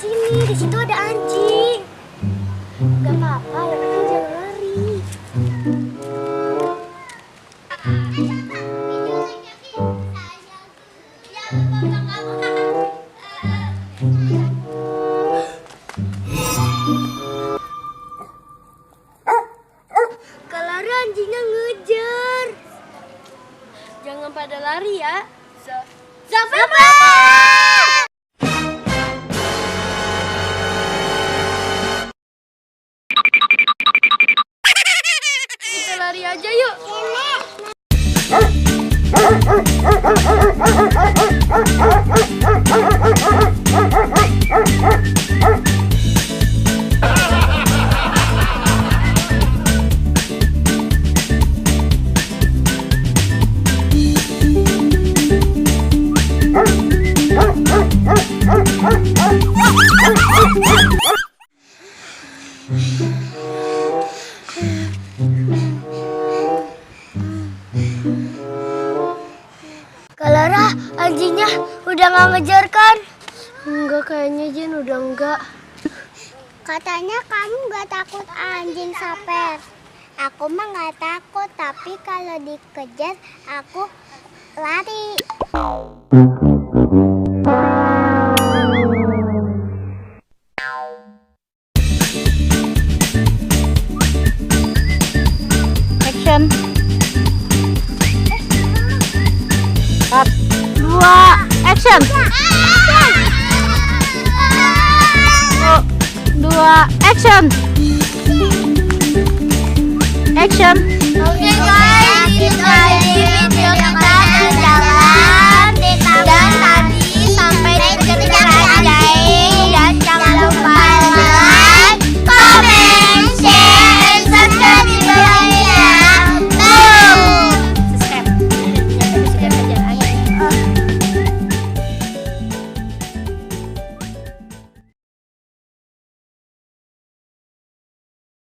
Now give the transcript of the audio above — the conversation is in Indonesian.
sini. Di situ ada anjing. Gak apa-apa, yang penting jangan lari. Kalau lari anjingnya ngejar. Jangan pada lari ya. Zafema! Kita lari aja yuk. Lara, anjingnya udah gak ngejar kan? Enggak, kayaknya Jin udah enggak. Katanya kamu gak takut anjing saper. Aku mah gak takut, tapi kalau dikejar aku lari. Action. 2, action. 2, action. Action. Oke guys, kita ini video kita jalan